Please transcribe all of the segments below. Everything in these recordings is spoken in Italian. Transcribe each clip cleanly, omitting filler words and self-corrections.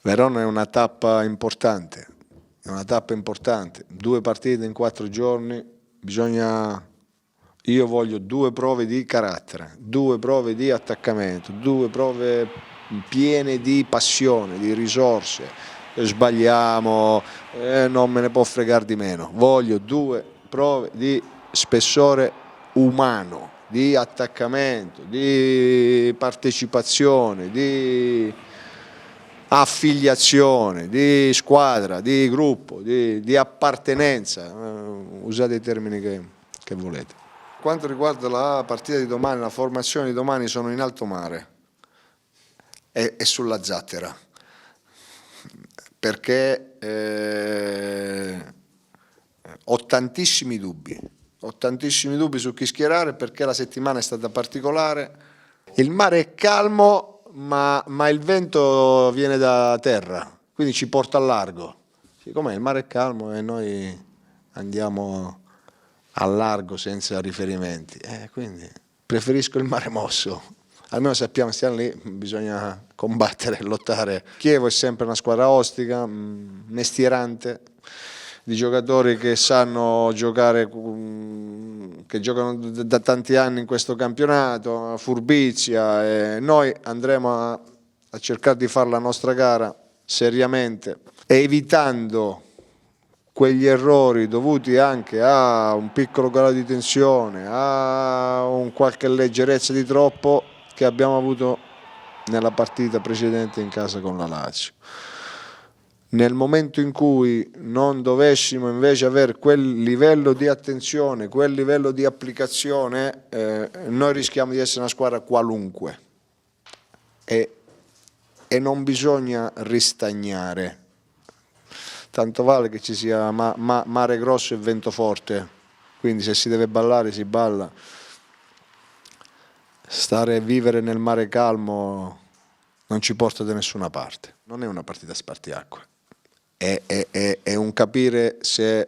Verona è una tappa importante, 2 partite in 4 giorni, io voglio 2 prove di carattere, 2 prove di attaccamento, 2 prove piene di passione, di risorse. Sbagliamo, non me ne può fregare di meno, voglio 2 prove di spessore umano, di attaccamento, di partecipazione, di affiliazione, di squadra, di gruppo, di appartenenza, usate i termini che volete. Quanto riguarda la partita di domani, la formazione di domani, sono in alto mare e sulla zattera, perché ho tantissimi dubbi su chi schierare, perché la settimana è stata particolare, il mare è calmo, ma il vento viene da terra, quindi ci porta al largo. Siccome il mare è calmo e noi andiamo al largo senza riferimenti, quindi preferisco il mare mosso. Almeno sappiamo, stiamo lì, bisogna combattere, lottare. Chievo è sempre una squadra ostica, mestierante, di giocatori che sanno giocare, che giocano da tanti anni in questo campionato, furbizia, e noi andremo a cercare di fare la nostra gara seriamente, evitando quegli errori dovuti anche a un piccolo grado di tensione, a un qualche leggerezza di troppo che abbiamo avuto nella partita precedente in casa con la Lazio. Nel momento in cui non dovessimo invece avere quel livello di attenzione, quel livello di applicazione, noi rischiamo di essere una squadra qualunque e non bisogna ristagnare. Tanto vale che ci sia mare grosso e vento forte, quindi se si deve ballare si balla. Stare e vivere nel mare calmo non ci porta da nessuna parte. Non è una partita a spartiacque. È un capire se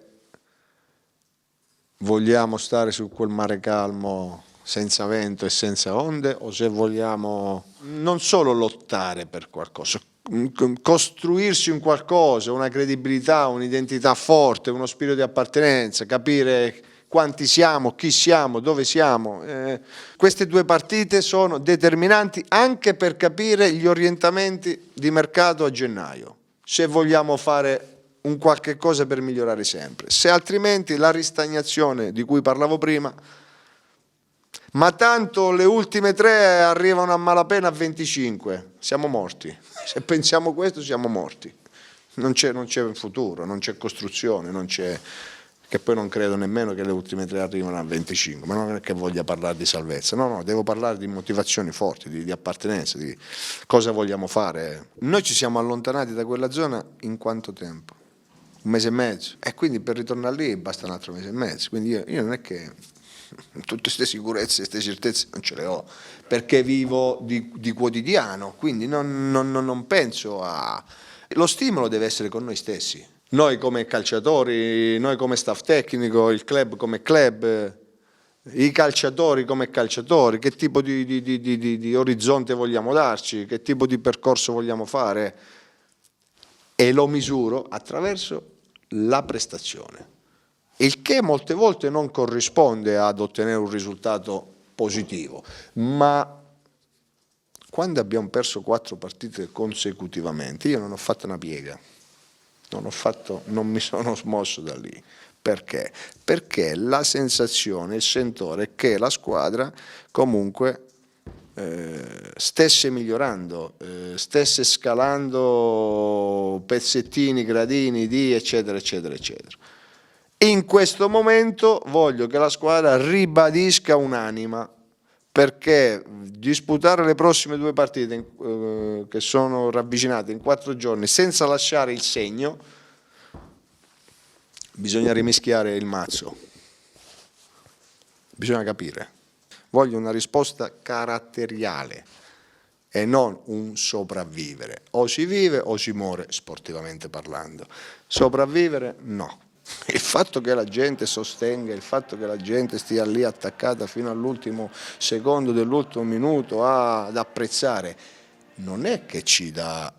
vogliamo stare su quel mare calmo senza vento e senza onde, o se vogliamo non solo lottare per qualcosa, costruirsi un qualcosa, una credibilità, un'identità forte, uno spirito di appartenenza, capire quanti siamo, chi siamo, dove siamo. Queste 2 partite sono determinanti anche per capire gli orientamenti di mercato a gennaio, se vogliamo fare un qualche cosa per migliorare sempre, se altrimenti la ristagnazione di cui parlavo prima, ma tanto le ultime 3 arrivano a malapena a 25, siamo morti, se pensiamo questo siamo morti, non c'è futuro, non c'è costruzione, non c'è, che poi non credo nemmeno che le ultime 3 arrivano a 25, ma non è che voglia parlare di salvezza, no, devo parlare di motivazioni forti, di appartenenza, di cosa vogliamo fare. Noi ci siamo allontanati da quella zona in quanto tempo? 1 mese e mezzo, e quindi per ritornare lì basta un altro mese e mezzo, quindi io non è che tutte queste sicurezze, queste certezze non ce le ho, perché vivo di quotidiano, quindi non penso a... Lo stimolo deve essere con noi stessi. Noi come calciatori, noi come staff tecnico, il club come club, i calciatori come calciatori, che tipo di orizzonte vogliamo darci, che tipo di percorso vogliamo fare, e lo misuro attraverso la prestazione, il che molte volte non corrisponde ad ottenere un risultato positivo, ma quando abbiamo perso 4 partite consecutivamente, io non ho fatto una piega. Non mi sono smosso da lì. Perché? Perché la sensazione, il sentore è che la squadra comunque stesse migliorando, stesse scalando pezzettini, gradini di eccetera eccetera eccetera. In questo momento voglio che la squadra ribadisca un'anima, perché disputare le prossime 2 partite che sono ravvicinate in 4 giorni senza lasciare il segno, bisogna rimischiare il mazzo, bisogna capire. Voglio una risposta caratteriale e non un sopravvivere. O si vive o si muore, sportivamente parlando. Sopravvivere no. Il fatto che la gente sostenga, il fatto che la gente stia lì attaccata fino all'ultimo secondo dell'ultimo minuto ad apprezzare, non è che ci dà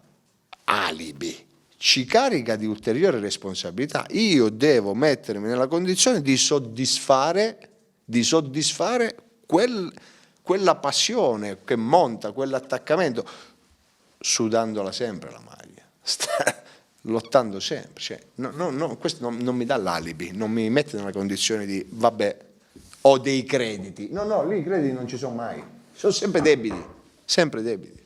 alibi, ci carica di ulteriori responsabilità. Io devo mettermi nella condizione di soddisfare quella passione che monta, quell'attaccamento, sudandola sempre la maglia, lottando sempre. Cioè, questo non mi dà l'alibi, non mi mette nella condizione di, vabbè, ho dei crediti. No, lì i crediti non ci sono mai, sono sempre debiti, sempre debiti.